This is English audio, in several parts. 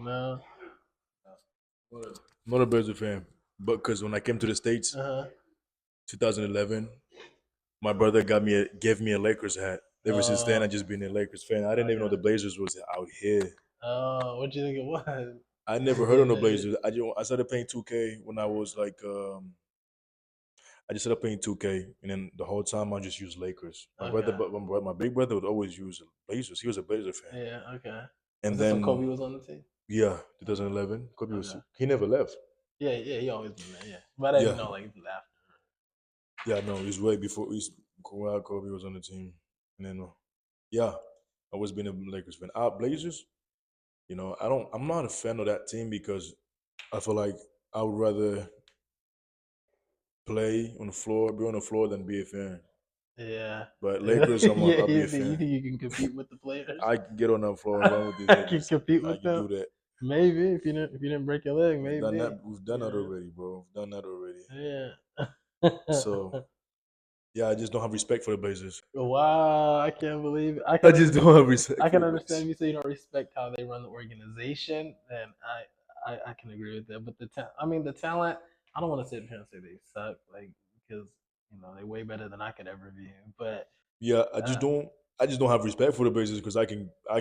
No. I'm not a Blazers fan, but because when I came to the states, Uh huh. 2011, my brother gave me a Lakers hat. Ever since then, I Oh. just been a Lakers fan. I didn't even know Okay. the Blazers was out here. Oh, what do you think it was? I never heard of no Blazers. I started playing 2K when I was like I just started playing 2K, and then the whole time I just used Lakers. My brother, Okay. but my big brother would always use Blazers. He was a Blazer fan, Yeah. Okay. Was and this when then Kobe was on the team? yeah, 2011, Kobe was Okay. he never left. Yeah. Yeah. He always been there. Yeah. But I didn't Yeah, know like after. yeah, no, it was way before while Kobe was on the team, and then yeah, I always been a Lakers fan. Blazers, I'm not a fan of that team because I feel like I would rather play on the floor, be on the floor than be a fan. Yeah. But Yeah. Lakers, I'll be a You fan. think you can compete with the players? I can get on that floor and run with these I can niggas. compete I with can them. do that. Maybe if you didn't break your leg, We've done maybe. that. We've done that Yeah. already, bro. We've done that already. Yeah. So yeah, I just don't have respect for the Blazers. Wow, I can't believe it. I just don't have I respect for can the understand Blazers. if you say you don't respect how they run the organization, and I can agree with that. But I mean, the talent, I don't want to sit here and say they suck, like because they're way better than I could ever be. But Yeah, uh, I just don't have respect for the Blazers because I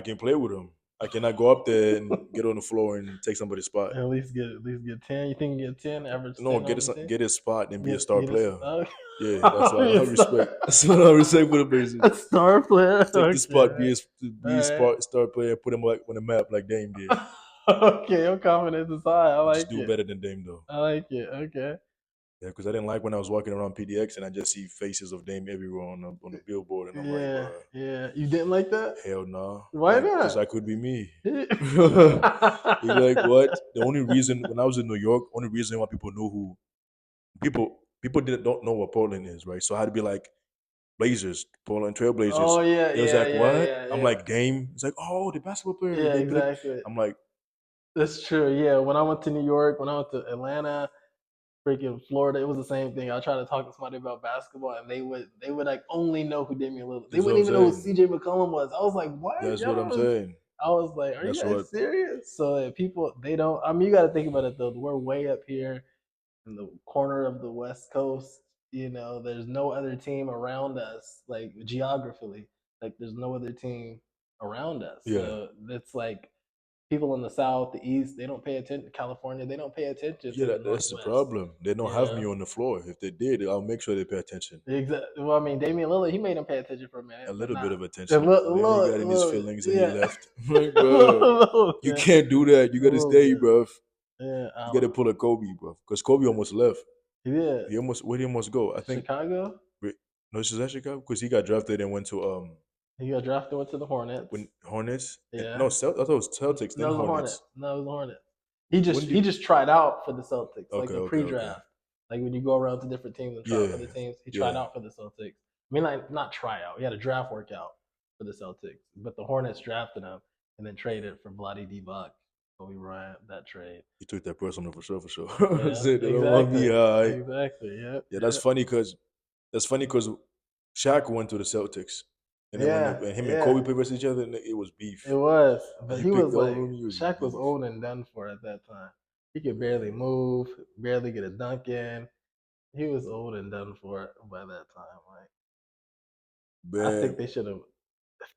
can play with them. I cannot go up there and get on the floor and take somebody's spot. at least get 10. You think you get 10, average No, 10 on the team? get a spot and be a star Get us. player. Yeah, that's why I don't Be a have respect. That's why I don't have respect for the Blazers. a star player. Take the spot, Okay, be a all right. star player, put him like on the map like Dame did. Okay, your confidence is high. I Just like do it. better than Dame though. I like it. Okay. Yeah, because I didn't like when I was walking around PDX and I just see faces of Dame everywhere on the billboard, and I'm like, Yeah, bro, yeah. You didn't like that? hell no, Why like, cause not? I could be me. You're like, what? The only reason when I was in New York, only reason why people knew who people didn't don't know what Portland is, right? So I had to be like Blazers, Portland Trailblazers. Oh yeah, They was yeah, like, yeah, what? yeah, I'm yeah. like, Dame. It's like, oh, the basketball player. Yeah, exactly. I'm like, That's true. Yeah, when I went to New York, when I went to Atlanta, freaking Florida, it was the same thing. I tried to talk to somebody about basketball, and they would like only know who Damian Lillard. They that's what wouldn't I'm even know who saying. CJ McCollum was. I was like, what? That's Y'all what don't I'm know? saying. I was like, are you That's guys what. serious? So people, they don't. I mean, you got to think about it though. We're way up here in the corner of the West Coast. There's no other team around us, like geographically. Like, there's no other team around us. Yeah. So it's like people in the South, the East, they don't pay attention. California, they don't pay attention Yeah, to the that's the Northwest. problem. They don't You have me know, on the floor. If they did, I'll make sure they pay attention. exactly. Well, I mean, Damian Lillard, he made them pay attention for a A minute, but little bit not of a attention, little, and then he got in his little, feelings and he yeah, left. I'm like, a bro, little you bit, can't do that. You a got to little stay, bit. bro. Yeah, You got to pull a Kobe, bro, because Kobe almost left. yeah. Where did he almost go? I think Chicago, no, this is actually because he got drafted and went to he got drafted, went to the Hornets. when Hornets. And, Yeah, no, I thought it was Celtics then no, it was the Hornets. Hornets. No, it was the Hornets. He just When he did? just tried out for the Celtics, like Okay, the okay, okay. pre-draft. Like when you go around to different teams and try out Yeah, for the teams, he tried yeah. out for the Celtics. I mean, like not try out. He had a draft workout for the Celtics, but the Hornets drafted him and then traded for Bloody Divac. Kobe Bryant, that trade. He took that personal for sure, for sure. Yeah, Said they don't want me exactly, high. exactly. Yep, Yeah, yep. that's funny because Shaq went to the Celtics, and then Yeah, when him and yeah. Kobe played versus each other, it was It beef. was, And but he he picked was over like him. It was Shaq was beef. old and done for at that time. He could barely Yeah, move, barely get a dunk in. He was old and done for by that time. Like I think man. they should have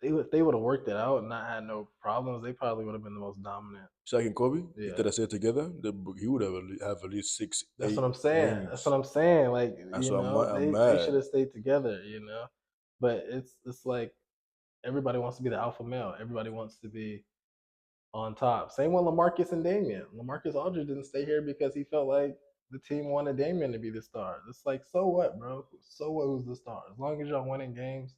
if they would have worked it out and not had no problems, they probably would have been the most dominant. Shaq and Kobe, if Yeah. they stayed together, he would have at least six, That's what eight I'm saying. That's what rings. I'm saying. Like, That's why I'm they should mad. have stayed together. But it's like everybody wants to be the alpha male. Everybody wants to be on top. Same with Lamarcus and Damian. Lamarcus Aldridge didn't stay here because he felt like the team wanted Damian to be the star. It's like, so what, bro? So what? Who's the star? As long as y'all winning games,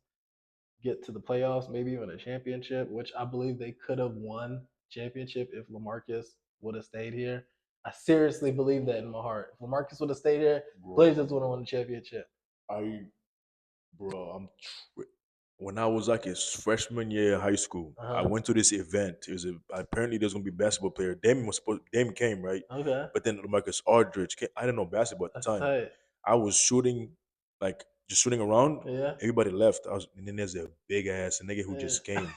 get to the playoffs, maybe even a championship, which I believe they could have won championship if Lamarcus would have stayed here. I seriously believe that in my heart. If Lamarcus would have stayed here, Blazers would have Bro, won the championship. I bro, when I was like his freshman year in high school, Uh I huh. went to this event. Apparently there's gonna be a basketball player. Damon came, right? Okay. But then Marcus Aldridge came. I didn't know basketball at the That's time. tight. I was shooting, like just shooting around. Yeah. Everybody left. And then there's a big ass nigga who Yeah. just came.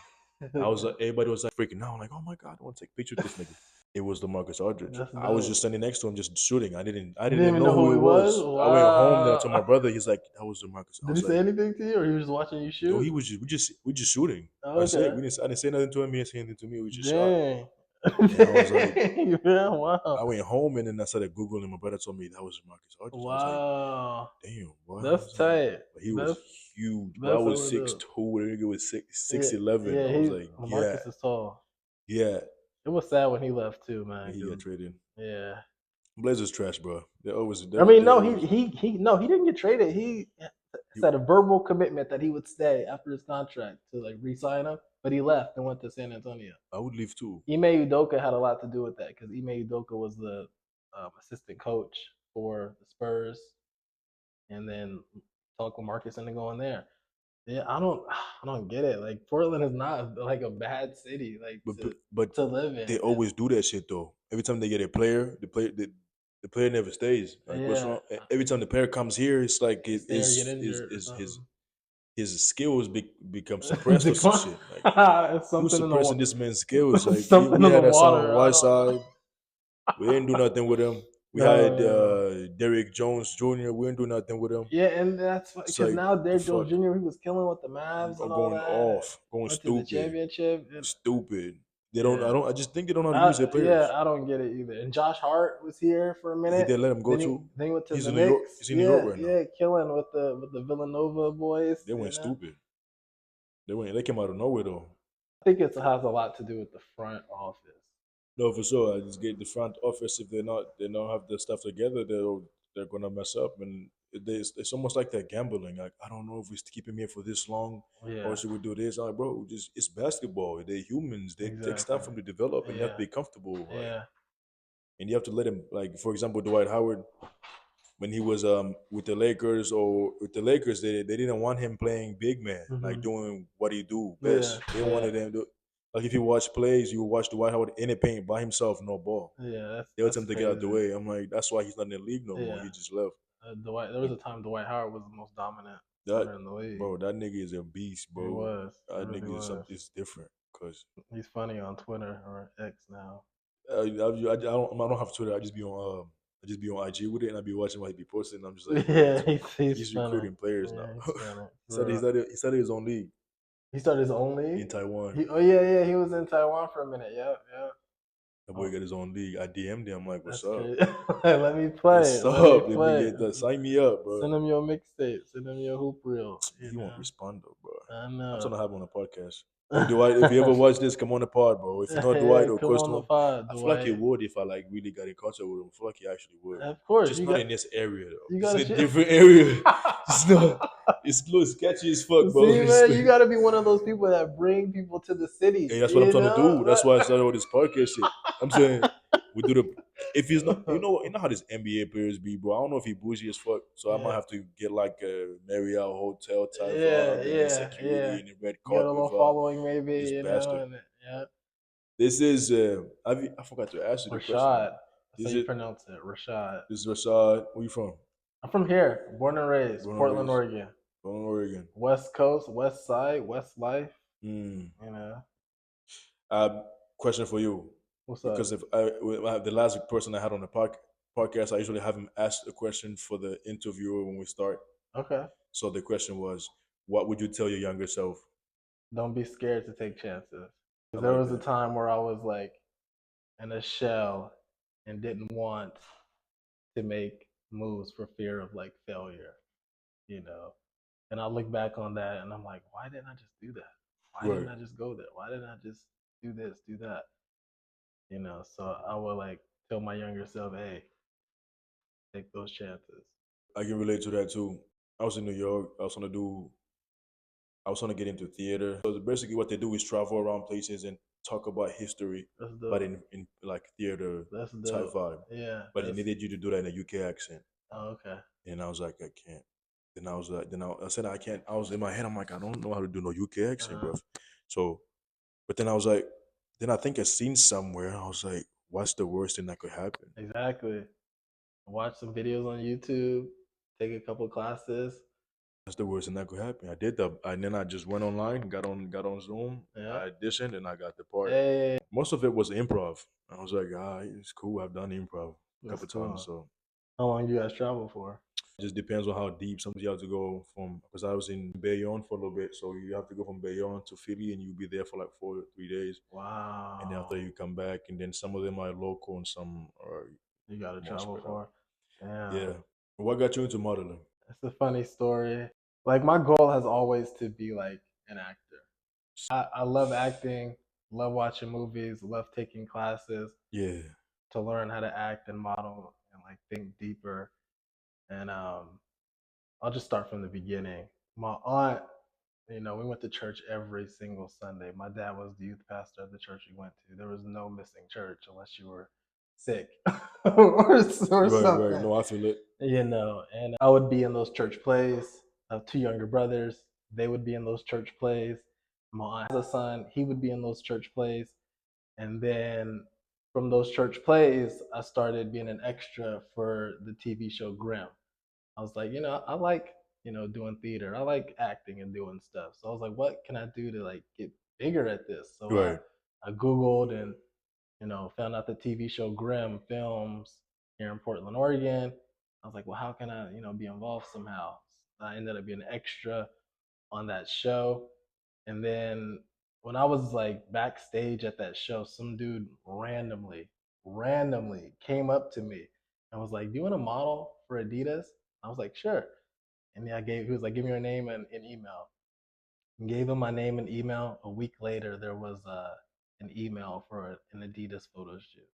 I was like, everybody was like freaking out. I'm like, oh my god, I want to take a picture with this nigga. It was Demarcus Aldridge. That's I was dope. just standing next to him, just shooting. I You didn't didn't even know know who who he he was? was. I went home. Then I told my Wow. brother. He's like, "That was Demarcus." I Did he was say like, anything to you, or he was just watching you "No, shoot? he was just we just shooting." That's it. Okay. I didn't say nothing to him. He didn't say anything to me. We just shot. Dang. And I was like, Dang, man, wow. I went home and then I started googling. My brother told me that was Demarcus Aldridge. I was like, Wow. "Damn, what?" I That's was like, tight. but he was That's huge, bro. I that's was hella six dope. two. The nigga was Yeah, 6'11". yeah, I was like, yeah, Lamarcus is tall. yeah. It was sad when he left too, And man. he got 'Cause traded. yeah, Blazers trash, bro. I mean, They're no, always. he didn't get traded. He You, said a verbal commitment that he would stay after his contract to like re-sign him, but he left and went to San Antonio. I would leave too. Ime Udoka had a lot to do with that because Ime Udoka was the assistant coach for the Spurs, and then talk with Marcus into going there. Yeah, I don't get it. Like Portland is not like a bad city, like But to live they in. It's always do that shit though. Every time they get a player, the player never stays. Like what's yeah, wrong? Every time the player comes here, it's like they stay or get injured or something. his skills become suppressed or some Decline. shit. Like It's who's something in the suppressing this man's skills? Like something we in the had that song water. I don't know. Whiteside. We didn't do nothing with him. We had No, Derrick Jones Jr. We didn't do nothing with him. yeah, and that's It's because like now the Derrick Jones fuck, Jr. He was killing with the Mavs and all going that. off, going Went to the stupid, championship. And, stupid. They don't. I yeah, don't. I just think they don't know how to use their yeah, players. I don't get it either. And Josh Hart was here for a He minute. didn't let him go to. Then he went to He's the in New York. Knicks. He's in New York Yeah, right now. yeah, killing with the Villanova boys. They You went know, stupid. They went. They came out of nowhere though. I think it has a lot to do with the front office. No, for sure. I just get the front office. If they don't have the stuff together, they're gonna mess up. And it's almost like they're gambling. Like I don't know if it's keeping me here for this long, or Yeah, should we do this? I'm like, bro, just it's basketball. They're humans. They take exactly. time for them to develop, and you have to Yeah, be comfortable. Like, yeah. and you have to let him. Like, for example, Dwight Howard, when he was with the Lakers or with the Lakers, they didn't want him playing big man, like Hmm. doing what he do Yeah, best. They yeah, wanted him to like if you watch plays, you watch Dwight Howard in the paint by himself, no ball. yeah. They would tell That's him to get out the crazy. way. I'm like, that's why he's not in the league no more. Yeah, He just left. Dwight. There was Like a time Dwight Howard was the most dominant that, center in the league. bro. That nigga is a beast, He bro. was. He That really nigga is was. something. It's different because He's funny on Twitter or X now. I don't have Twitter. I just be on IG with it, and I be watching what he be posting. And I'm just like, bro, Yeah, he's he's funny. recruiting players now. Yeah, he's funny. Said For real. he started his own league He started his own in league. Taiwan. Oh yeah, yeah. He was in Taiwan for a minute. Yeah, yeah. The boy Oh, got his own league. I DM'd him. I'm like, what's that's up? crazy. Let me play. What's Let me up? Let me play. get that. Sign me up, bro. Send him your mixtape. Send him your hoop reel. You He won't know. respond though, bro. I I'm trying know. to have him on a podcast. Yo, Dwight, if you ever watch this, come on the pod, bro. If you know Dwight Yeah, or come close on to the him, pod, I feel like he Dwight. would if I like really got in contact with him. I feel like he actually would. Of course, Just not in this area though. you Just gotta in a shit. different area. Just not. It's a little sketchy as fuck, bro. See, man, you Respect. gotta be one of those people that bring people to the city. And that's what I'm You trying to do. know. That's why I started all this podcast shit. I'm saying we do the. If he's not, you know how this NBA players be, bro. I don't know if he bougie as fuck, so I might Yeah, have to get like a Marriott hotel type yeah, vibe and the yeah, security yeah. and the red Get a carpet little vibe. following, maybe, This you know, bastard. and yeah. This is I forgot to ask you the question. Rashad. That's how This you is pronounce it, Rashad. this is Rashad. Where you from? I'm from here, born and raised, Born and Portland, raised. Oregon. Born in Oregon. West Coast, West Side, West Life. Hmm. You know, Question for you, what's up? because if the last person I had on the podcast, I usually have him ask a question for the interviewer when we start. Okay. So the question was, what would you tell your younger self? Don't be scared to take chances. I Because there like was a that. time where I was like in a shell and didn't want to make moves for fear of like failure, you know. And I look back on that and I'm like, why didn't I just do that? Why didn't Right. I just go there? Why didn't I just do this, do that? You know, so I would like tell my younger self, hey, take those chances. I can relate to that too. I was in New York. I was trying to get into theater. So basically, what they do is travel around places and talk about history, That's but dope. in like theater That's type dope. vibe. Yeah, But they that's needed you to do that in a UK accent. oh, okay. And I was like, I can't. Then I was like, I said I can't. I was in my head. I'm like, I don't know how to do no UK accent, Uh-huh. bro. So, but then I was like, then I think I seen somewhere. And I was like, what's the worst thing that could happen? Exactly. Watch some videos on YouTube, take a couple classes. That's the worst thing that could happen. I did that, and then I just went online, got on Zoom, Yeah. I auditioned, and I got the part. Hey, Most of it was improv. I was like, it's cool. I've done improv a that's couple times, cool. so How long do you guys travel for? it just depends on how deep. Sometimes you have to go from because I was in Bayonne for a little bit, so you have to go from Bayonne to Philly, and you'll be there for like 4 3 days, and then after Wow. you come back, and then some of them are local and some are You got to more travel spread out. for? Damn. Yeah. What got you into modeling? It's a funny story. Like my goal has always to be like an actor. I love acting, love watching movies, love taking classes Yeah. to learn how to act and model and like think deeper. And I'll just start from the beginning. My aunt, we went to church every single Sunday. My dad was the youth pastor of the church we went to. There was no missing church unless you were sick or Right. something, No, I feel it. And I would be in those church plays. I have two younger brothers. They would be in those church plays. My aunt has a son. He would be in those church plays. And then from those church plays, I started being an extra for the TV show Grimm. I was like, I like, doing theater. I like acting and doing stuff. So I was like, what can I do to like get bigger at this? So Right. I Googled and, found out the TV show Grimm films here in Portland, Oregon. I was like, well, how can I, be involved somehow? So I ended up being an extra on that show. And then when I was like backstage at that show, some dude randomly came up to me and was like, "Do you want to model for Adidas?" I was like, "Sure." And then he was like, "Give me your name and an email." And gave him my name and email. A week later, there was an email for an Adidas photo shoot,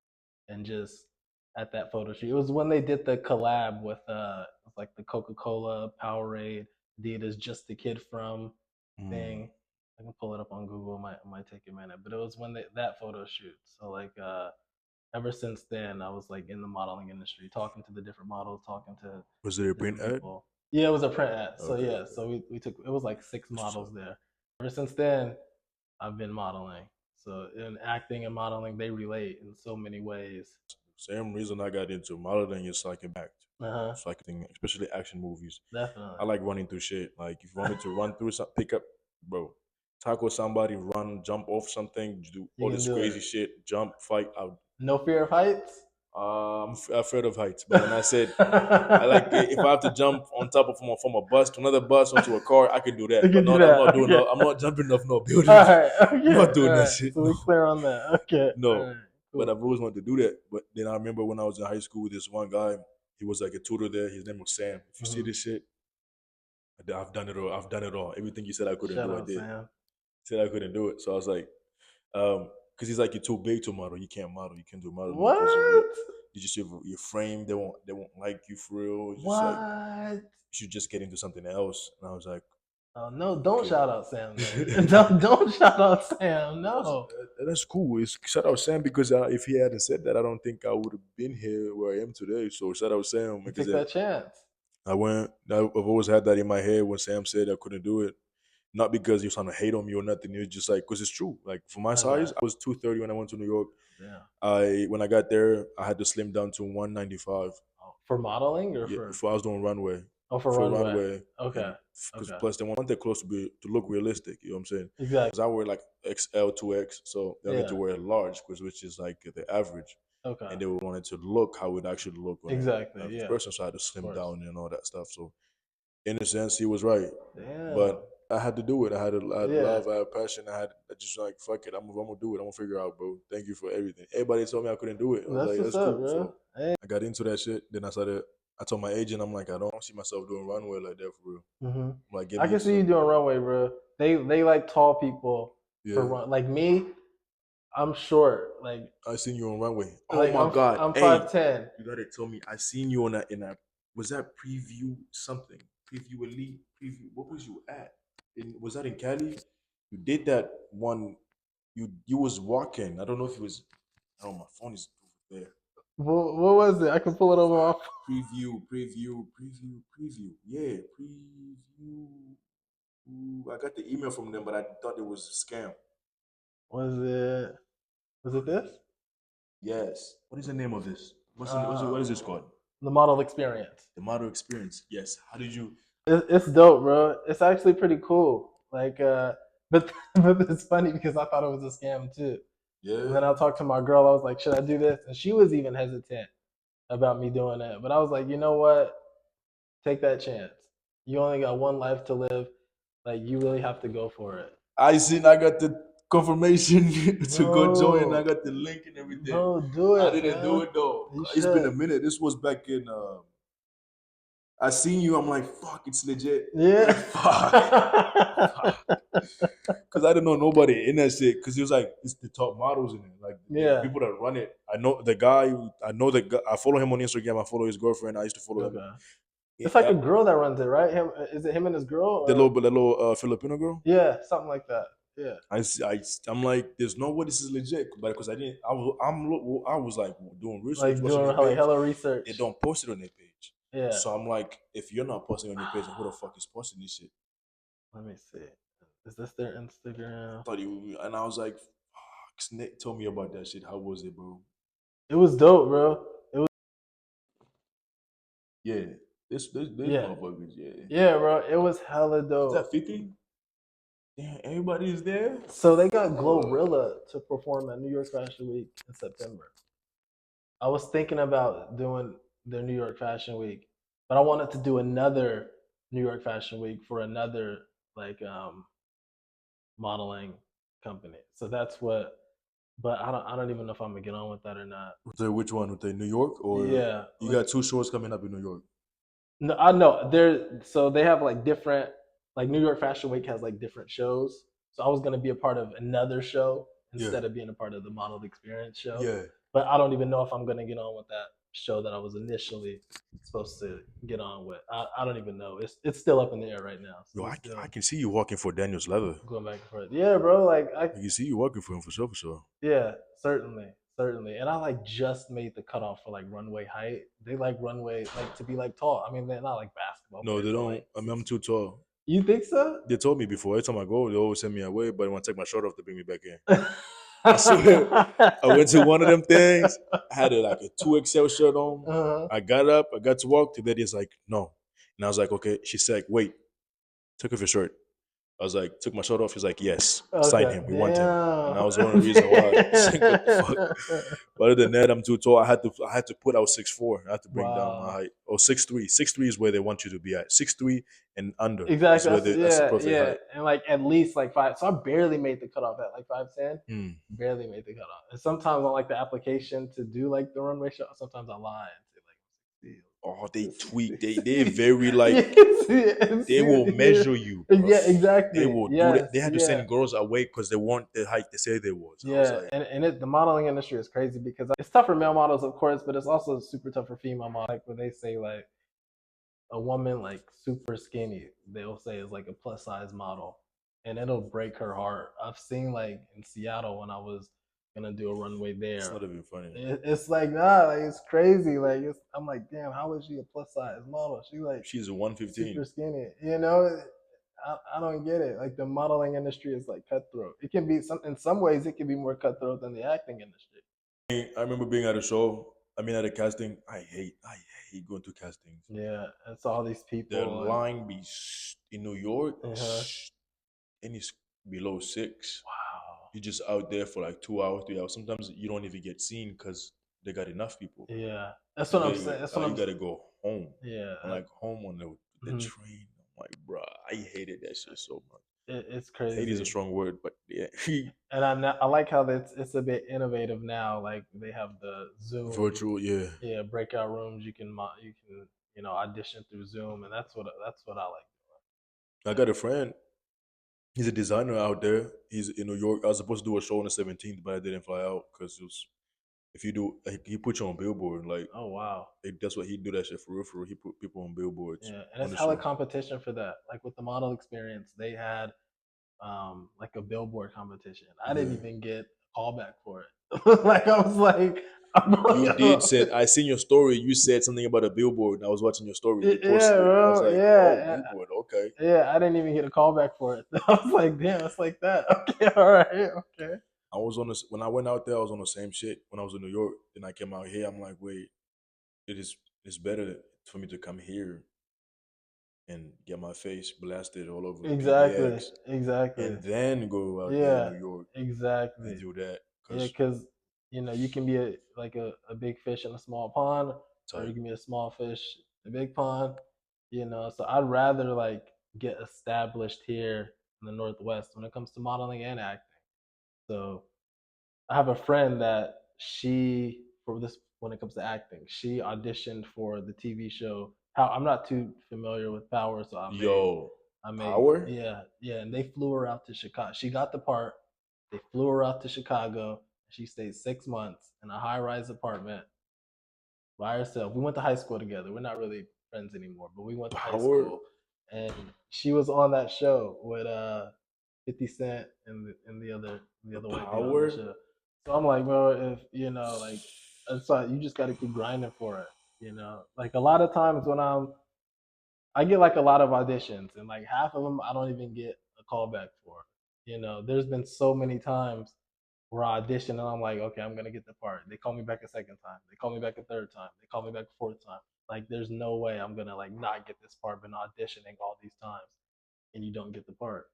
and just at that photo shoot, it was when they did the collab with like the Coca Cola, Powerade, Adidas, just the kid from Mm. thing. I can pull it up on Google. It might take a minute, but it was when that photo shoot. So like ever since then, I was like in the modeling industry, talking to the different models, talking to Was it a print different ad? people. Yeah, it was a print ad. So Okay, yeah, okay. so we took it was like six That's what's up. models there. Ever since then, I've been modeling. So in acting and modeling, they relate in so many ways. Same reason I got into modeling is so I can act. Uh huh. So I can think, especially action movies. Definitely. I like running through shit. Like if you want me to run through some pick up, bro, tackle somebody, run, jump off something, do You all can this do crazy it. shit, jump, fight. No fear of heights. I'm afraid of heights, but when I said I like it, if I have to jump on top of from a bus to another bus onto a car, I can do that. You But can do not, I'm that. not doing. Okay. I'm not jumping off no All buildings. right. I'm not Okay. All doing that right. shit. So No, we clear on that. Okay. All no. right. But Cool. I've always wanted to do that. But then I remember when I was in high school, this one guy, he was like a tutor there. His name was Sam. If you see Hmm. this shit, I've done it all. I've done it all. Everything you said I couldn't Shout do, I out, did. Sam. Said I couldn't do it. So I was like, because he's like, you're too big to model. You can't model. You can't do modeling because of What? you just your frame. They won't like you for real. It's just like What? you should just get into something else. And I was like, Oh no! Don't okay. shout out Sam then. Don't shout out Sam. No. That's cool. It's shout out Sam because if he hadn't said that, I don't think I would have been here where I am today. So shout out Sam You because took that chance. I've always had that in my head when Sam said I couldn't do it. Not because he was trying to hate on me or nothing. It was just like because it's true. Like for my size, Okay. I was 230 when I went to New York. Yeah. I when I got there, I had to slim down to 195. Oh, for modeling or Yeah, for if I was doing runway, for for runway? runway, Okay. and because Okay. plus they wanted clothes to look realistic. You know what I'm saying? Exactly. Because I wear like XL, 2X, so they wanted to Yeah. wear large, because which is like the average, Okay. and they wanted to look how it actually look on an Exactly. average Yeah. person. So I had to Of slim course. down and all that stuff. So in a sense, he was right, but Damn. I had to do it. I had Yeah. love, I had passion. I just like fuck it. I'm gonna do it. I'm gonna figure it out, bro. Thank you for everything. Everybody told me I couldn't do it. I was That's like, what's that's up, cool. bro. So I got into that shit. Then I started. I told my agent, I'm like, I don't see myself doing runway like that for real. Hmm. I'm like, get I me can into see you something. doing runway, bro. They like tall people for Yeah, run. Like me, I'm short. I seen you on runway. Oh Like my god, I'm hey, 5'10". you gotta tell me. I seen you on that in that. Was that preview something? Preview elite preview. What was you at? Was that in Cali? You did that one. You was walking. I don't know if it was. Oh, my phone is over there. What was it? I can pull it over Fuck. off. Preview. Yeah, preview. Ooh, I got the email from them, but I thought it was a scam. Was it? Was it this? Yes. What is the name of this? What is this Um, called? the model experience. The model experience. Yes. How did you? It's dope, bro. It's actually pretty cool. Like, but but it's funny because I thought it was a scam too. And Yeah. then I talked to my girl. I was like, should I do this? And she was even hesitant about me doing it. But I was like, you know what? Take that chance. You only got one life to live. Like, you really have to go for it, I seen I got the confirmation to go join. I bro. got the link and everything. Bro, do I it, didn't do man. it though. You It's been a should. minute. This was back in. I seen you. I'm like, fuck, it's legit. Yeah. Fuck, fuck. Because I didn't know nobody in that shit. Because it was like it's the top models in it, like the Yeah. people that run it. I know the guy. I know the guy. I follow him on Instagram. I follow his girlfriend. I used to follow him. Okay. Yeah, It's like a girl that runs it, right? Him is it him and his girl or the little Filipino girl. yeah, something like that. Yeah. I'm like, there's no way this is legit, but because I didn't, I was like doing research, Like watching doing their like page. hella They research. don't post it on their page, Yeah. so I'm like, if you're not posting on your page, then who the fuck is posting this shit? Let me see. Is this their I Instagram? thought you, and I was like, fuck, Snake told me about that shit. How was it, bro? It was dope, bro. It was Yeah, this yeah. motherfuckers, yeah. Yeah, bro. It was hella Is that dope. 50? Damn, everybody's there. So they got Glorilla to perform at New York Fashion Week in September. I was thinking about doing their New York Fashion Week, but I wanted to do another New York Fashion Week for another like modeling company. So that's what. But I don't even know if I'm gonna get on with that or not. With the, which one? With the New York or Yeah, you like got two shows coming up in New York? no, I know they're so they have like different like New York Fashion Week has like different shows. So I was gonna be a part of another show Yeah, instead of being a part of the Model Experience show. yeah. But I don't even know if I'm gonna get on with that show that I was initially supposed to get on with. I don't even know. It's still up in the air right now. So Yo, we're I still can see you working for Daniel's Leather. going back and forth. Yeah, bro. Like I I can see you working for him for sure, for sure. yeah, certainly. Certainly. And I like just made the cutoff for like runway height. They like runway like to be like tall. I mean they're not like basketball No, players, they but don't. like I mean, I'm 6. too tall. You think so? They told me before. Every time I go, they always send me away. But when I take my shirt off, they bring me back in. I swear, I went to one of them things. I had like a 2XL shirt on. uh-huh. I got up. I got to walk. The lady's like, no. And I was like, okay. She said, wait, take off your shirt. I was like, took my shirt off. He's like, yes, sign Okay. him. We want him. And Damn. that was one of the reasons why. It's like, what the fuck? But other than that, I'm too tall. I had to put out 6'4". I had to bring down my Wow. height. Oh, 6'3". 6'3" is where they want you to be at. 6'3" and under is Exactly. where That's that's the yeah, perfect yeah. height. And like at least like 5. So I barely made the cutoff at like 5'10". Hmm. Barely made the cutoff. And sometimes on like the application to do like the runway show, sometimes I lie and Oh, they say tweak. like They 60. very You like can see it. they will measure you, bro. Yeah, They exactly. will do that. Yes, They had to yeah. send girls away because they weren't the height they say they was. I was Yeah, like, and the modeling industry is crazy because it's tough for male models, of course, but it's also super tough for female models. Like when they say like a woman like super skinny, they'll say is like a plus size model, and it'll break her heart. I've seen like in Seattle when I was gonna do a runway it's there. not even funny. It's like nah, like it's crazy. Like I'm like, damn, how is she a plus size model? She like She's a 115. super skinny. You know, I don't get it. Like the modeling industry is like cutthroat. It can be some in some ways it can be more cutthroat than the acting industry. I remember being at a show. I mean, at a casting. I hate going to castings. Yeah, it's all these The people and line in New York, uh-huh. and it's below 6. Wow. You're just out there for like 2 hours, 3 hours. Sometimes you don't even get seen because they got enough people. Yeah, that's what I'm saying. You gotta go home. Yeah, I'm like home on the mhm. train. I'm like, bro, I hated that shit so much. It's Hate is a crazy. strong word, but yeah, And I like how it's a bit innovative now. Like they have the Zoom, virtual, yeah. yeah, breakout rooms. You can audition through Zoom, and that's what I like. I got a friend. He's a designer out there. He's in New York. I was supposed to do a show on the 17th, but I didn't fly out because it was. If you do, like, he put you on Billboard. Like Oh wow. that's what he do that shit for real. For real. He put people on billboards Yeah, and on it's the hella show. competition for that. Like with the model experience, they had like a billboard competition. I didn't Yeah. even get a callback for it. Like I was like, I'm like, You did said I seen your story. You said something about a billboard. And I was watching your story. You yeah, posted it. I was bro, like, oh, yeah, billboard. Okay. yeah. I didn't even get a callback for it. I was like, damn, it's like that. Okay, all right, okay. I was on this when I went out there. I was on the same shit when I was in New York. Then I came out here. I'm like, wait, it is it's better for me to come here and get my face blasted all over Exactly. PBX, Exactly. and then go out there in Yeah. New York and Exactly. do that. Yeah, Cause because you can be a big fish in a small pond, or you tight. can be a small fish in a big pond. So I'd rather like get established here in the Northwest when it comes to modeling and acting. So I have a friend that she for this when it comes to acting, she auditioned for the TV show. How I'm not too familiar with Power, so Yo, I may power, yeah, and they flew her out to Chicago. She got the part. They flew her out to Chicago. She stayed 6 months in a high-rise apartment by herself. We went to high school together. We're not really friends anymore, but we went to high power, school, and she was on that show with 50 Cent and the other white dude on the power. show. So I'm like, bro, if like, it's like you just got to keep grinding for it. Like a lot of times when I get like a lot of auditions, and like half of them I don't even get a call back for. There's been so many times where I audition and I'm like, okay, I'm gonna get the part. They call me back a second time. They call me back a third time. They call me back a fourth time. Like, there's no way I'm gonna like not get this part. Been auditioning all these times, and you don't get the part.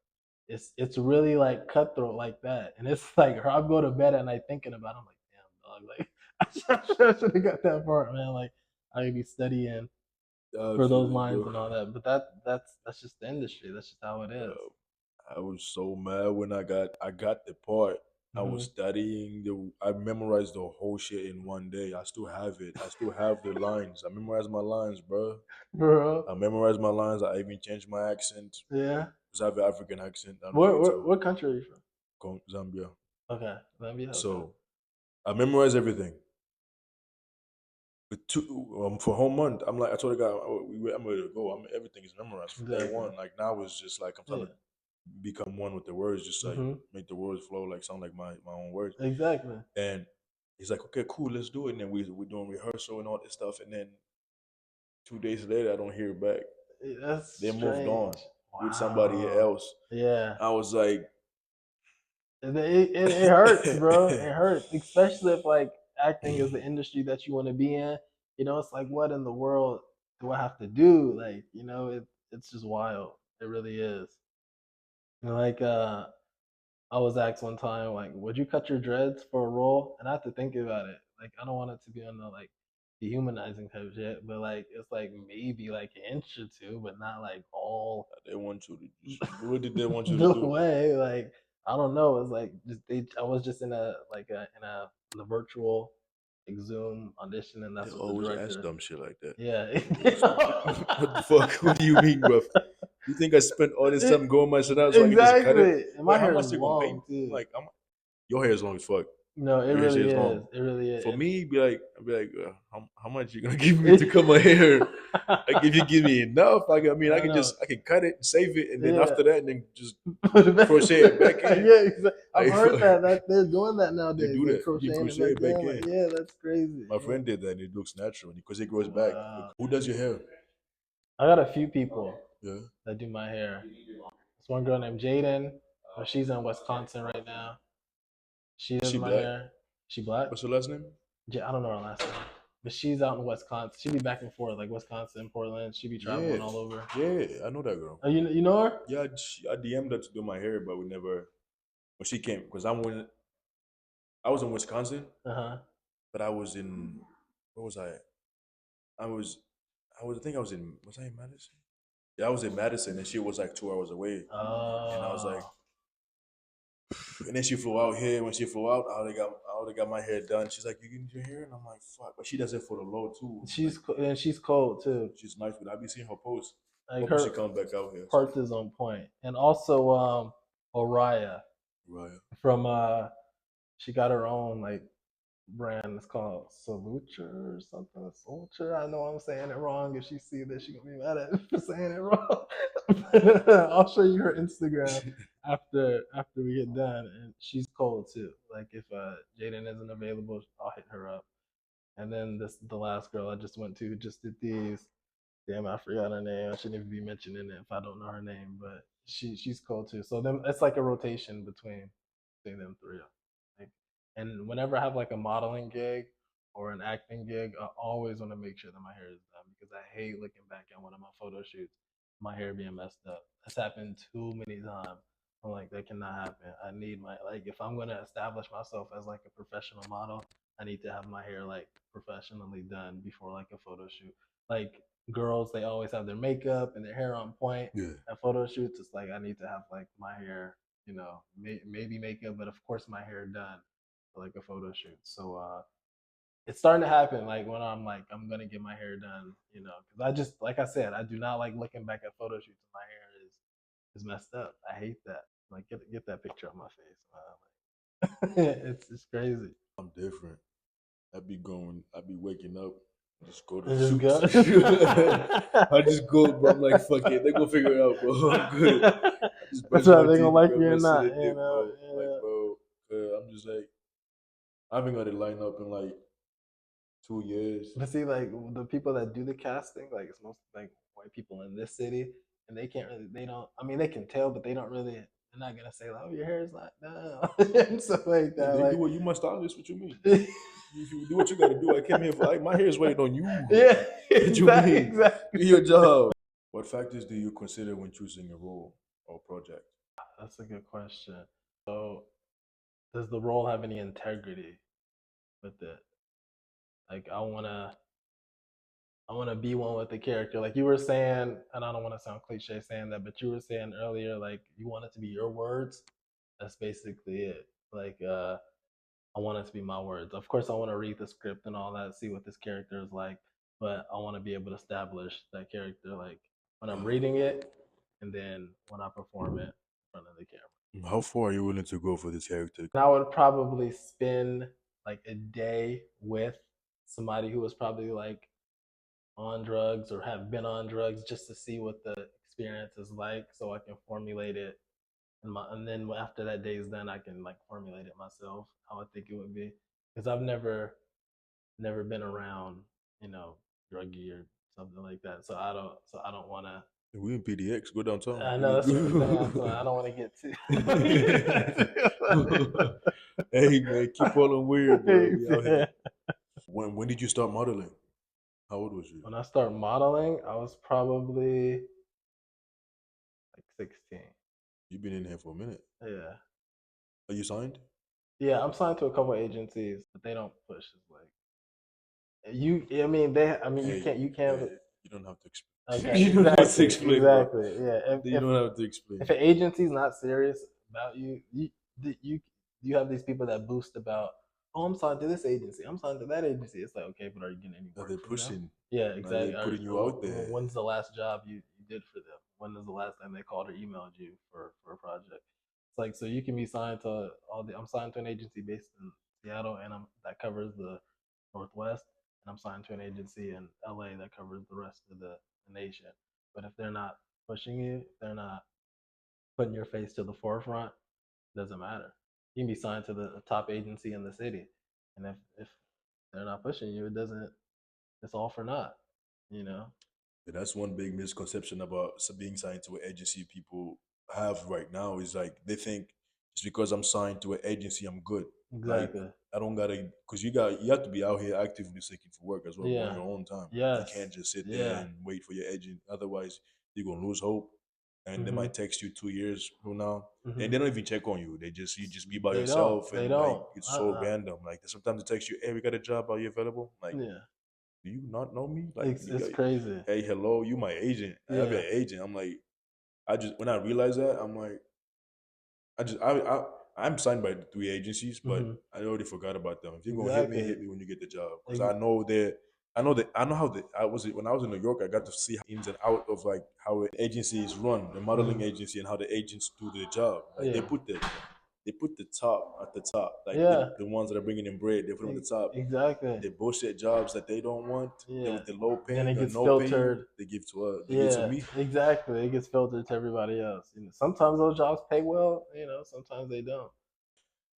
It's really like cutthroat like that, and it's like I go to bed at night thinking about. It. I'm like, damn dog, like I should have got that part, man. Like I could be studying I for feel those it, lines bro. and all that. But that's just the industry. That's just how it is. Uh, I was so mad when I got the part. I was Mm-hmm. studying I memorized the whole shit in one day. I still have it. I still have the lines. I memorized my lines, bro. Bro, I memorized my lines. I even changed my accent yeah. because I have an African accent. I don't know if you What can what tell. what country are you from? Zambia. Okay, Zambia. Okay. So I memorized everything. But for a whole month, I'm like, I told the guy, oh, I'm ready to go. Everything is memorized from day Exactly. one. Like now it's just like I'm trying Yeah. to become one with the words, just like Mhm. make the words flow, like sound like my own words. Exactly. And he's like, okay, cool, let's do it. And then we're doing rehearsal and all this stuff. And then 2 days later, I don't hear back. That's They moved on strange. with somebody Wow. else. Yeah. I was like, It hurts, bro. It hurts, especially if like acting is the industry that you want to be in. It's like, what in the world do I have to do? Like, it's just wild. It really is. Like, I was asked one time, like, would you cut your dreads for a role? And I have to think about it. Like, I don't want it to be on the like dehumanizing type shit, but like it's like maybe like an inch or two, but not like all they want you to just, what did they want you to the do? way. Like I don't know. It's like I was just in a like a in a virtual like Zoom audition, and They that's what the always ask director. dumb shit like that. Yeah. What the fuck? What do you mean, bro? You think I spent all this time going my shit out so I can just cut it? Exactly. And my Wait, how hair is much they gonna pay me? long I'm too. like, your hair is long as fuck. No, it Your hair really is is. long. It really is. For And me, I'd be like, how much you gonna give me to cut my hair? Like, if you give me enough, I I can know. I can cut it and save it, and then Yeah. after that, and then just Put it back. crochet it back in. Yeah, exactly. I've Like, heard fuck, that they're doing that they nowadays. do They're that. You can crocheting it crochet back it back in. Like, in. yeah, that's crazy. My Yeah. friend did that, and it looks natural because it grows back. Wow. Who does your hair? I got a few people Yeah, that do my hair. There's one girl named Jaden. She's in Wisconsin right now. She is does she my black? hair. She black? What's her last name? I don't know her last name. But she's out in Wisconsin. She be back and forth, like Wisconsin, Portland. She be Yeah, traveling all over. yeah, I know that girl. Oh, you know her? Yeah, I DM'd her to do my hair, but we never. Well, she came because I was in Wisconsin, Uh huh. but I was in where was I? I was I think I was I in Madison? Yeah, I was in Madison, and she was like 2 hours away, and I was like, Oh. and then she flew out here. When she flew out, I already got my hair done. She's like, "You getting your hair?" And I'm like, "Fuck!" But she does it for the low too. Like She's cold too. she's nice, but I be seeing her posts. I'm Like hoping she her comes back out here parts soon. is on point. And also Oriah Right. from she got her own like brand. It's called Soluture or something. Soluture. I know I'm saying it wrong. If she see this, she gonna be mad at me for saying it wrong. I'll show you her Instagram after we get done. And she's cold too. Like if Jaden isn't available, I'll hit her up. And then the last girl I just went to who just did these. Damn, I forgot her name. I shouldn't even be mentioning it if I don't know her name, but she's cool too. So then it's like a rotation between them three. Like, and whenever I have like a modeling gig or an acting gig, I always want to make sure that my hair is done because I hate looking back at one of my photo shoots my hair being messed up. That's happened too many times. I'm like, that cannot happen. I need my like if I'm gonna establish myself as like a professional model, I need to have my hair like professionally done before like a photo shoot. Like girls, they always have their makeup and their hair on point Yeah. at photo shoots. It's like I need to have like my hair, maybe makeup, but of course my hair done for like a photo shoot. So it's starting to happen like when I'm like I'm gonna get my hair done, because I just like I said, I do not like looking back at photo shoots and my hair is messed up. I hate that. Like get that picture on my face, man. Like, it's crazy. I'm different. I be waking up, just go to And just shoots. go. I just go, bro. I'm like, fuck it. They gonna figure it out, bro. I'm good. I just That's brush why my they gonna teeth and like grab you my or shit not, and dip, bro. I'm like, bro, I'm just like, I haven't got it lined up in like 2 years. But see, like the people that do the casting, like it's most like white people in this city, and they can't really, they don't. I mean, they can tell, but they don't really. They're not gonna say like, "Oh, your hair is not down," and stuff like Yeah, that. they Like, do it. You my stylist. What you mean? If you do what you got to do, I came here for. My hair is waiting on you. yeah, What you exactly, mean? exactly. Do your job. What factors do you consider when choosing a role or project? That's a good question. So, does the role have any integrity with it? Like, I wanna be one with the character. Like you were saying, and I don't want to sound cliche saying that, but you were saying earlier, like you want it to be your words. That's basically it. Like, I want it to be my words. Of course, I want to read the script and all that, see what this character is like, but I want to be able to establish that character, like when I'm reading it, and then when I perform it in front of the camera. How far are you willing to go for this character? And I would probably spend like a day with somebody who was probably like on drugs or have been on drugs just to see what the experience is like so I can formulate it and then after that day is done I can like formulate it myself how I think it would be because I've never been around, you know, druggy or something like that. So I don't want to. We in PDX. Go downtown. I We know can that's what I'm saying. So go. I don't want to get too. I don't get Hey man, keep all on weird, bro. We out here. too When did you start modeling? How old was you? when I started modeling, I was probably like 16. You've been in here for a minute. Yeah. Are you signed? Yeah, I'm signed to a couple agencies, but they don't push. It's like you. I mean, they. I mean, you Hey, can't. You can't. hey, you don't have to explain. Okay, You don't have to exactly, explain, bro. exactly. Yeah. You don't have to explain. If an agency's not serious about you, you have these people that boost about, oh, I'm signed to this agency, I'm signed to that agency. It's like, okay, but are you getting any Are work they from them? pushing? Yeah, Are they exactly. putting you out there? When's the last job you did for them? When was the last time they called or emailed you for a project? It's like so you can be signed to all the. I'm signed to an agency based in Seattle, and that covers the Northwest, and I'm signed to an agency in LA that covers the rest of the nation. But if they're not pushing you, if they're not putting your face to the forefront, it doesn't matter. You can be signed to the top agency in the city, and if they're not pushing you, it doesn't. It's all for naught, you know. Yeah, that's one big misconception about being signed to an agency people have right now is like they think just because I'm signed to an agency, I'm good. Like Exactly. I don't gotta, cause you have to be out here actively seeking for work as well, bro, on Yeah. your own time. You Yes. can't just sit there Yeah. and wait for your agent. Otherwise, you're gonna lose hope, and they Mhm. might text you 2 years from now, and Mhm. they don't even check on you. You just be by They don't. yourself, They and like don't. it's so random. Like sometimes they text you, "Hey, we got a job. Are you available?" Like, Yeah. do you not know me? Like, It's crazy. hey, hello, you my agent. I have Yeah. an agent. I'm like, I just when I realized that, I'm like, I just I'm signed by 3 agencies, but Mhm. I already forgot about them. If you're gonna Exactly. hit me when you get the job, because Ex- I know how I was when I was in New York. I got to see ins and out of like how an agency is run, the modeling mhm. agency, and how the agents do their job. Like Yeah. they put the top at the top, like Yeah. the ones that are bringing in bread. They put them at the top. Exactly. The bullshit jobs that they don't want, Yeah. the low Then it paying or gets no paying, filtered. they give to us. They give to Yeah, me. exactly. It gets filtered to everybody else. Sometimes those jobs pay well, sometimes they don't.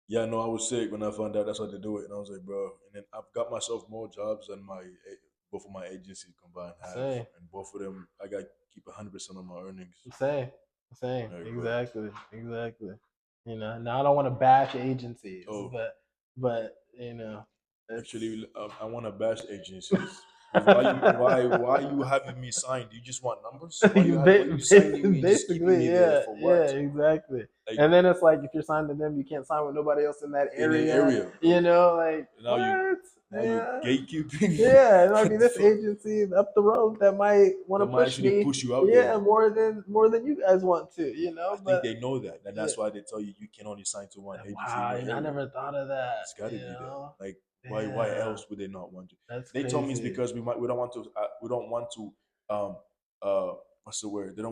Yeah, no, I was sick when I found out that's how they do it, and I was like, bro. And then I've got myself more jobs than both of my agencies combined have, Same, and both of them I got to keep 100% of my earnings. same, same. Like, bro. Exactly, exactly. Now I don't want to bash agencies, Oh, but it's actually, I want to bash agencies. Because why you having me signed? You just want numbers? Why you signing me and just keeping Basically, me there yeah, for yeah, what? exactly. Like And then it's like if you're signed to them, you can't sign with nobody else in that in the area. area, You know, like now you what? now you Yeah, gatekeeping. yeah. It might be What the this fuck? agency up the road that might want That to might push actually me. push you out Yeah, there. more than you guys want to. You I know, think but they know that, and yeah. that's why they tell you you can only sign to one agency in Wow, your I area. never thought of that. It's got to You be that. know, Like why yeah, else would they not want to? that's They told me it's crazy. because we don't want to what's the word? They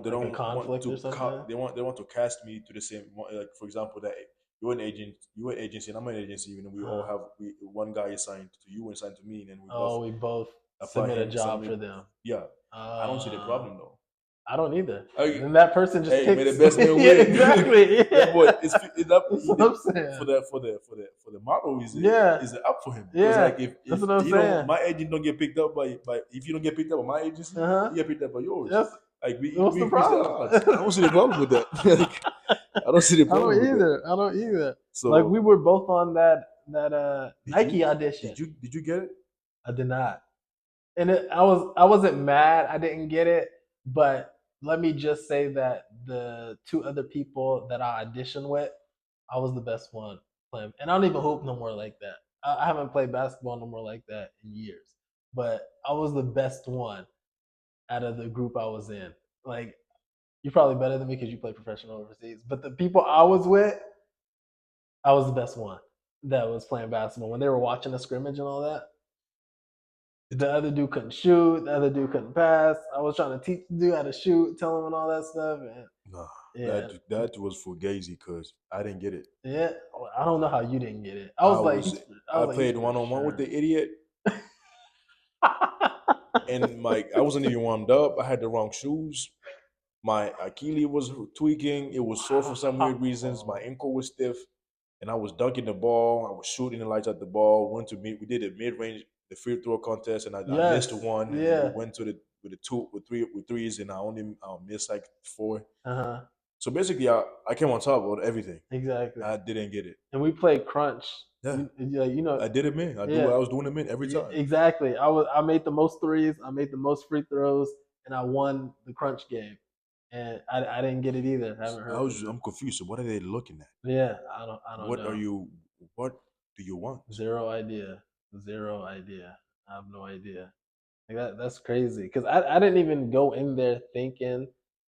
Like a don't want conflict or to something. they want to cast me to the same like for example that you're an agency and I'm an agency and we all Uh, have one guy is signed to you and signed to me and then we both oh, we both apply submit a him job submit. for them. Yeah, I don't see the Uh, problem though. I don't either. Hey, Then that person just hey, may the picks. best man Yeah, win. exactly. That boy, Yeah, it's up. that's what I'm For saying. the model Yeah, is it up for him because yeah, like that's if what I'm he don't saying. my agent don't get picked up by if you don't get picked up by my agency Uh huh. you get picked up by yours. Yes. Like What's we the increase the problem? odds. I don't see the problem with that. Like I don't see the I don't problem with that. either. I don't either. Like we So were both on that Nike audition. did you get it? I did not. And I wasn't mad I didn't get it, but let me just say that the two other people that I auditioned with, I was the best one playing. And I don't even hoop no more like that. I haven't played basketball no more like that in years. But I was the best one out of the group I was in. Like you're probably better than me because you play professional overseas. But the people I was with, I was the best one that was playing basketball. When they were watching the scrimmage and all that, the other dude couldn't shoot. The other dude couldn't pass. I was trying to teach the dude how to shoot, tell him and all that stuff. And Nah, yeah, that was for Gazy because I didn't get it. yeah. I don't know how you didn't get it. I I was like, he's played for one on one with sure. the idiot and my I wasn't even warmed up. I had the wrong shoes. My Achilles was tweaking. It was sore for some weird reasons. My Wow. ankle was stiff, and I was dunking the ball. I was shooting the lights at the ball. Went to meet. We did a mid range, the free throw contest, and I missed Yes. one. And then we Yeah. went to the with the two with threes, and I missed like four. Uh huh. So basically, I came on top of everything. Exactly. I didn't get it. And we played crunch. Yeah, You know, I did it, man. yeah. I was doing it, man, every Yeah, time. exactly. I made the most threes. I made the most free throws, and I won the crunch game. And I didn't get it either. I haven't heard from them. I'm confused. So what are they looking at? Yeah, I don't What are know. you? What do you want? Zero idea. Zero idea. I have no idea. Like that's crazy. Because I didn't even go in there thinking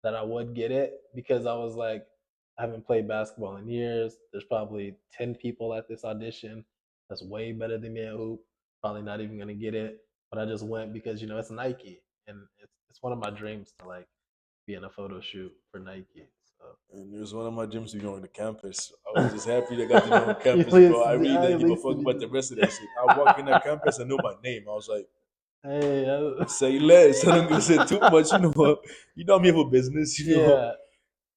that I would get it because I was like, I haven't played basketball in years. There's probably 10 people at this audition that's way better than me at hoop. Probably not even gonna get it. But I just went because it's Nike. And it's one of my dreams to like be in a photo shoot for Nike. So And it was one of my gyms to be on the campus. I was just happy that I got to know on at campus, bro. least, I really didn't at give a least fuck you about did. the rest of that shit. I walk in that campus, I knew my name. I was like, Hey, say less. I don't gonna say too much. You know what? You know I'm here for business. yeah,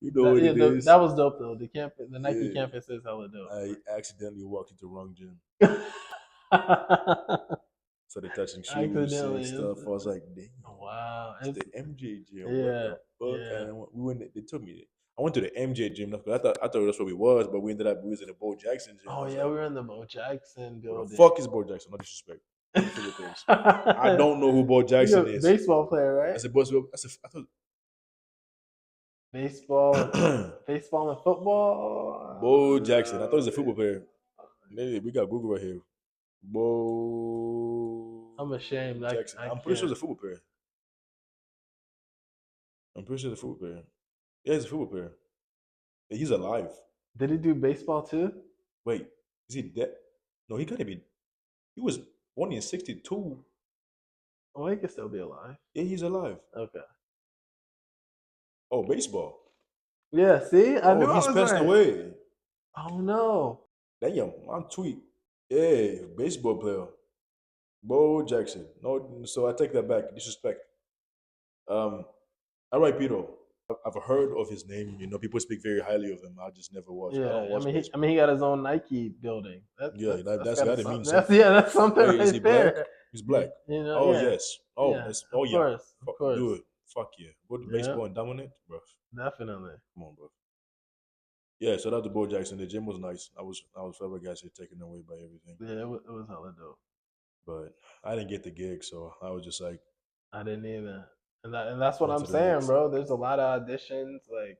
You know what it that is. was dope though. The Nike Yeah. campus is hella dope I for accidentally walked into the wrong gym. sure. Started touching shoes, saying Accidentally, stuff. I was like, damn, wow. it's the MJ gym. What Yeah, the fuck? yeah. And we went. They took me. I went to the MJ gym. I thought that's where we was, but we ended up we was in the Bo Jackson gym. I Oh was yeah, like, we were in the Bo Jackson who the building. fuck is Bo Jackson? No disrespect. Let me tell you things. I don't know who Bo You Jackson a is. baseball player, I right? said, boss, I Baseball, thought baseball and football. Bo Jackson. I thought he was a football player. We got Google right here. Bo I'm ashamed. Jackson. I I'm pretty sure can't. he's a football player. I'm pretty sure he's a football player. Yeah, he's a football player. Yeah, he's alive. Did he do baseball too? Wait, is he dead? No, he gotta be. He was born in '62. Oh, he could still be alive. Yeah, he's alive. Okay. Oh, baseball. Yeah. See, I Oh, knew I he's was passed right. away. Oh no. Damn, on tweet. Yeah, baseball player. Bo Jackson. No, so I take that back. Disrespect. Um, all right, Peter. I've heard of his name. You know, people speak very highly of him. I just never watch. I don't Yeah, watch I mean, baseball. he got his own Nike building. Yeah, That's that's got to got to mean something. That's something. yeah, that's something Wait, is he right black? there. He's black. Oh Yeah, yes. Oh, yeah. that's. Oh Of yeah. course, of course. Dude, fuck yeah. Go to Yeah, baseball and dominate, bro. definitely. Come on, bro. Yeah, shout out to Bo Jackson. The gym was nice. I was forever guys here taken away by everything. Yeah, it was hella dope. but I didn't get the gig, so I was just like I didn't either. And that's what on I'm to the saying, next. bro. There's a lot of auditions. Like,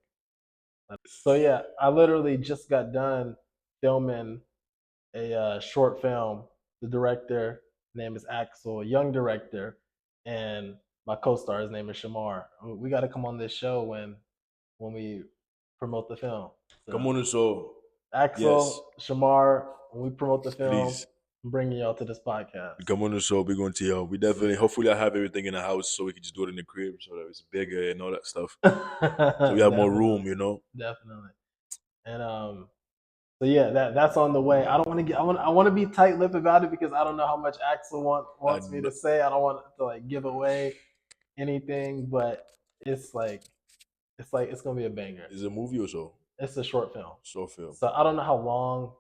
so yeah, I literally just got done filming a short film. The director name is Axel, a young director, and my co-star's name is Shamar. We got to come on this show when we promote the film. Come So on the show. Yes, Axel, Shamar, when we promote the film, please. I'm bringing y'all to this podcast. Come on the show. We're going to y'all. We definitely, Yeah, hopefully, I have everything in the house so we can just do it in the crib so that it's bigger and all that stuff. So we have more definitely, room, you know. definitely. And so yeah, that's on the way. I don't want to get. I want to be tight-lipped about it because I don't know how much Axel wants me And to say. I don't want to like give away anything, but it's like it's gonna be a banger. is it a movie or so? It's a short film, Short film. so I don't know how long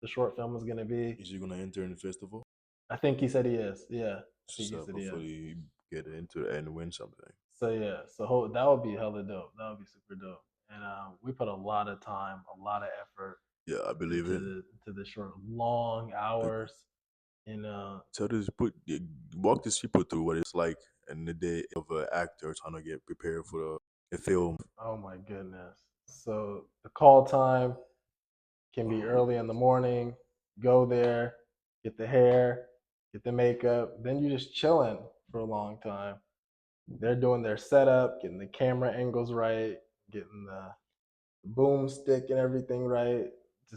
the short film is gonna be. Is he gonna enter in the festival? I think he said he is. Yeah, I think he So said he is. hopefully get into it and win something. So yeah, so that would be hella dope. That would be super dope. And we put a lot of time, a lot of effort Yeah, I believe it. into the short, long Like, hours. And tell this put walk these people through what it's like in the day of an actor trying to get prepared for the film. oh my goodness. So the call time can be early in the morning. Go there, get the hair, get the makeup. Then you're just chilling for a long time. They're doing their setup, getting the camera angles right, getting the boomstick and everything right.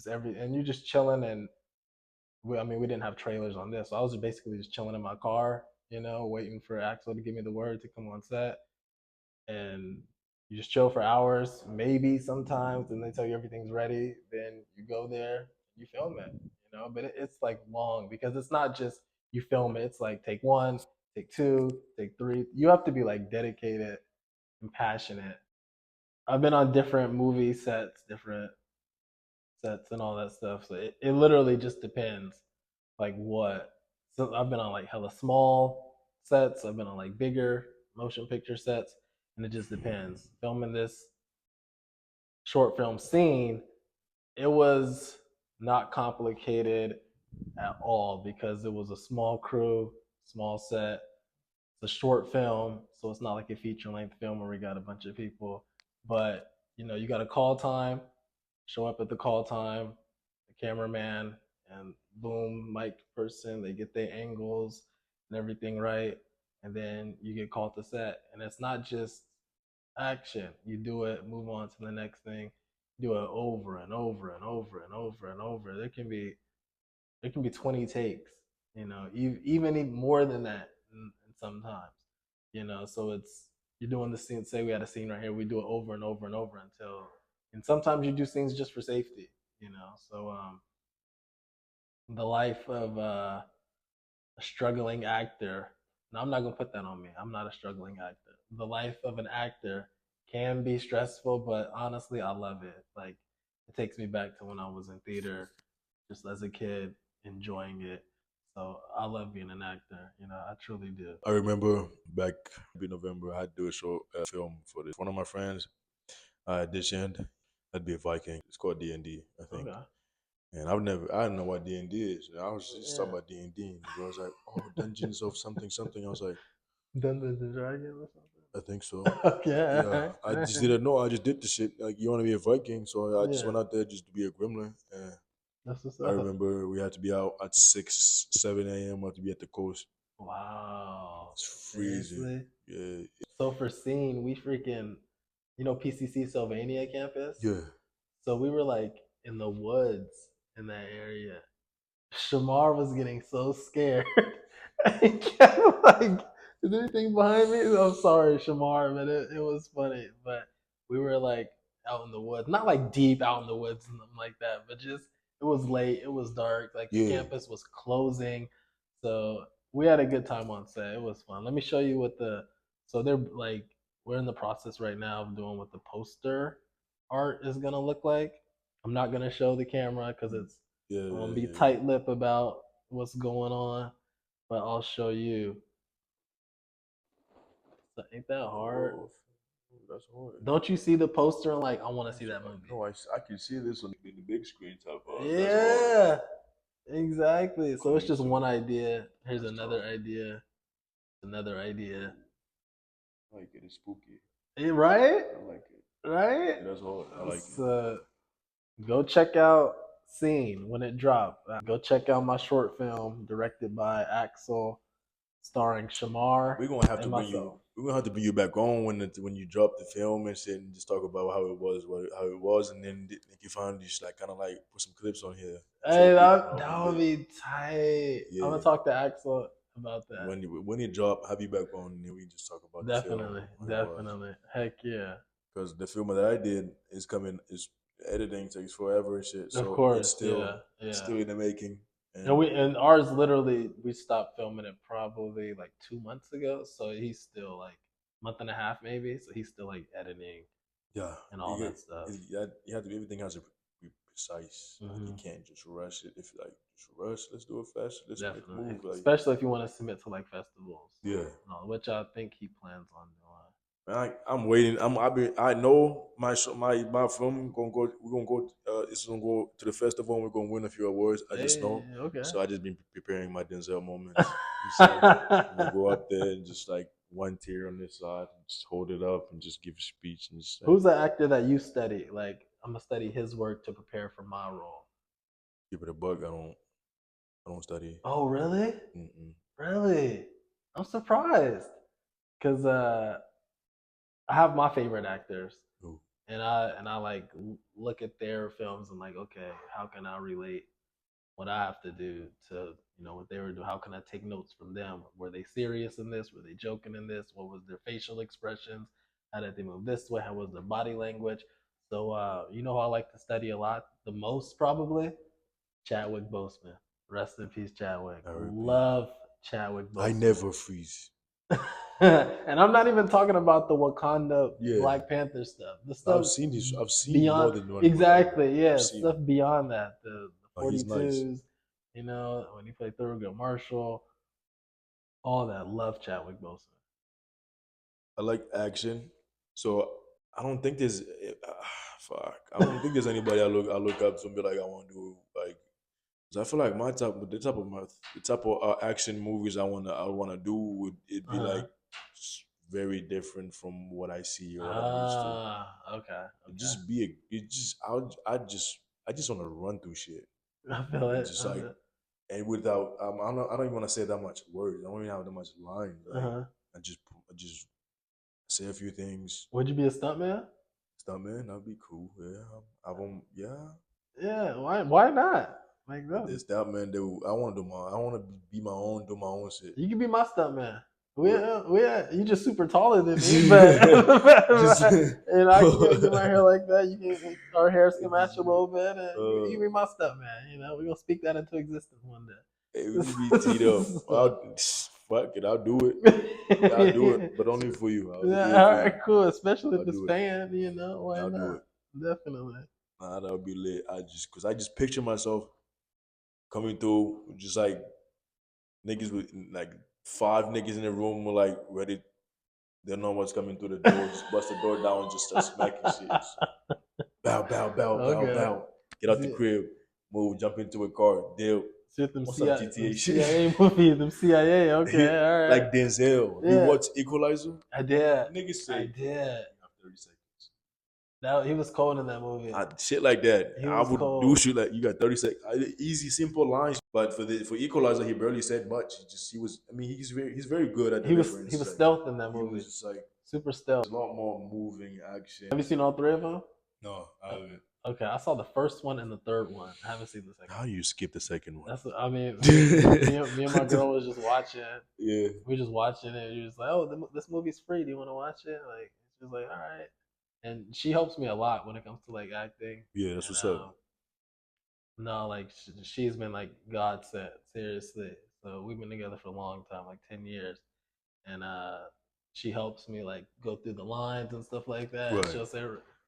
And you're just chilling. And I mean, we didn't have trailers on this, so I was basically just chilling in my car, waiting for Axel to give me the word to come on set. And you just chill for hours, maybe sometimes, and they tell you everything's ready. Then you go there, you film it. But it's like long because it's not just you film it. It's like take one, take two, take three. You have to be like dedicated and passionate. I've been on different movie sets, different sets, and all that stuff. So it literally just depends, like what. So I've been on like hella small sets. I've been on like bigger motion picture sets, and it just depends. Filming this short film scene, it was not complicated at all because it was a small crew, small set. It's a short film, so it's not like a feature length film where we got a bunch of people. But you got a call time, show up at the call time, the cameraman and boom, mic person, they get their angles and everything right, and then you get called to set. And it's not just action. You do it, move on to the next thing, do it over and over and over and over and over. There can be 20 takes, even more than that sometimes, so you're doing the scene. Say we had a scene right here, we do it over and over and over and sometimes you do things just for safety, so the life of a struggling actor. Now, I'm not gonna put that on me. I'm not a struggling actor. The life of an actor can be stressful, but honestly, I love it. Like, it takes me back to when I was in theater, just as a kid, enjoying it. So I love being an actor. I truly do. I remember back in November, I had to do a short film for this. One of my friends I auditioned. That'd be a Viking. It's called D&D, I think. Okay. And I didn't know what D&D is. And I was just talking Yeah. about D&D. And the girl was like, oh, Dungeons of something, something. I was like, Dungeons and Dragons or I think so. something. Okay. Yeah, I just didn't know. I just did the shit. Like, you want to be a Viking. So I just Yeah. went out there just to be a gremlin. And That's what's I up. remember we had to be out at 6, 7 a.m. We had to be at the coast. Wow. It's freezing. Seriously? Yeah. So for scene, we freaking, PCC Sylvania campus. Yeah. So we were like in the woods in that area. Shamar was getting so scared. He kept like, is anything behind me? I'm sorry, Shamar, but it was funny. But we were like out in the woods, not like deep out in the woods and something like that, but just it was late, it was dark, like the Yeah. campus was closing. So we had a good time on set. It was fun. Let me show you what so they're like we're in the process right now of doing what the poster art is gonna look like. I'm not gonna show the camera because Yeah, I'm gonna yeah, be yeah, yeah. tight lip about what's going on, but I'll show you. So ain't that hard? Oh, that's hard. Don't you see the poster and like I want to see So, that movie? no, I can see this on the big screen type. That's hard. Yeah, Exactly. So it's Okay, just one so idea. Here's that's another tough. idea. Another idea. I like it. It's spooky. Right? I like it. Right? Yeah, that's hard. I like it. So go check out Scene when it dropped. Go check out my short film directed by Axel, starring Shamar We're gonna have to and bring you. myself. We're gonna have to bring you back on when you drop the film and shit, and just talk about how it was, how it was, and then you find just like kind of like put some clips on here and show Hey, people. that, That'll be that would lit. be tight. I'm gonna Yeah. talk to Axel about that. When it drop, have you back on, and then we just talk about the film, Definitely, how it was. definitely. Heck yeah. Because the film that I did is coming. Is editing takes forever and shit, Of so course, yeah, it's yeah. still in the making. And And we ours literally we stopped filming it probably like 2 months ago. So he's still like month and a half maybe. So he's still like editing yeah, and all that stuff. you have to everything has to be precise. Like you Hmm. can't just rush it. If like just rush, let's do it fast. Let's Definitely, move. Like especially if you want to submit to like festivals, yeah, and all, which I think he plans on man, I'm waiting. I know my film gonna go. We're gonna go. It's gonna go to the festival. And we're gonna win a few awards. I doing. just Hey, know. okay. So I just been preparing my Denzel moments. Just like I'm gonna go out there and just like one tear on this side, and just hold it up and just give a speech and just like Who's the actor that you study? Like, I'm gonna study his work to prepare for my role. give it a bug. I don't study. Oh, really? Mm-mm. Really? I'm surprised because I have my favorite actors, Ooh. and I like look at their films and like, okay, how can I relate what I have to do to what they were doing? How can I take notes from them? Were they serious in this? Were they joking in this? What was their facial expressions? How did they move this way? How was their body language? So you know who I like to study a lot the most probably Chadwick Boseman. Rest in peace, Chadwick. R.I.P. Love Chadwick I Boseman. never freeze. And I'm not even talking about the Wakanda Yeah, Black Panther stuff. The I've stuff seen this. I've seen more beyond than one Wakanda. exactly, I've yeah, seen stuff him. beyond that. The Oh, he's nice. 42s, when he played Thurgood Marshall, all that. Love Chadwick Boseman. I like action, so I don't think there's fuck. I don't think there's anybody I look up to and be like I want to do like. 'Cause I feel like the type of action movies I wanna do would it be like Uh-huh. very different from what I see or what I'm used to. Ah, okay, It okay. just be a it just I just wanna run through shit I feel and it. just I like feel it. and without I don't even want to say that much words. I don't even have that much lines. Like Uh-huh. I just say a few things. Would you be a stuntman? Stuntman, that'd be cool. Yeah, I won't. Yeah, Yeah. Why not? Like but that. this stuntman, dude, I want to be my own, do my own shit. You can be my stuntman. We What? we you just super taller than me, but just, and I can get my hair like that. You can our hairs can match a little bit, and you uh, can be my stuntman. We're gonna speak that into existence one hey, we day. just be teed up. So, Fuck it, I'll do it. I'll do it, but only yeah, for you. I'll do it all for right, you. cool. Especially if I'll it's do it. fan, why I'll do not? it. Definitely. Nah, that'll be lit. Cause I just picture myself coming through, just like niggas with like five niggas in the room were like ready. They know what's coming through the door. Just bust the door down and just start smacking shit. Just bow, bow, bow, bow, Okay. bow. Get out the See, crib. Move, jump into a car. Deal. see them What's up, CIA, them GTA shit? CIA movies, them CIA. Okay, all right. Like Denzel. You Yeah, watch Equalizer? I did. Niggas I say, did. you have 30 seconds. That he was cold in that movie. Shit like that. He I was would do cold. shit like you got 30 seconds. Easy, simple lines. But for Equalizer, he barely said much. He was. I mean, he's very good at He was delivering. he It's was like stealth in that he was movie. just like Super stealth. a lot more moving Have you action. seen all three of them? No, I Uh, haven't. Okay, I saw the first one and the third one. I haven't seen the second How one. you skip the second one? That's I mean, me and my girl was just watching. Yeah, We were just watching it. She was like, "Oh, this movie's free. Do you want to watch it?" Like she was like, "All right." And she helps me a lot when it comes to like acting. yeah, that's And what's up. no, like she's been like God sent, seriously. So we've been together for a long time, like 10 years, and she helps me like go through the lines and stuff like that. And Right. she'll say,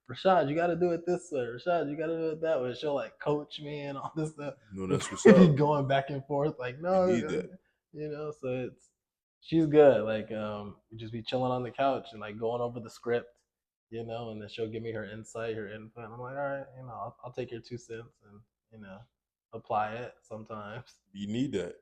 "Rashad, you got to do it this way. Rashad, you got to do it that way." She'll like coach me and all this stuff. No, We that's what's be up. going back and forth, like You no, need that. So it's she's good. Like we just be chilling on the couch and like going over the script. And then she'll give me her insight, her input. And I'm like, all right, I'll take your 2 cents, and you know, apply it sometimes. You need that.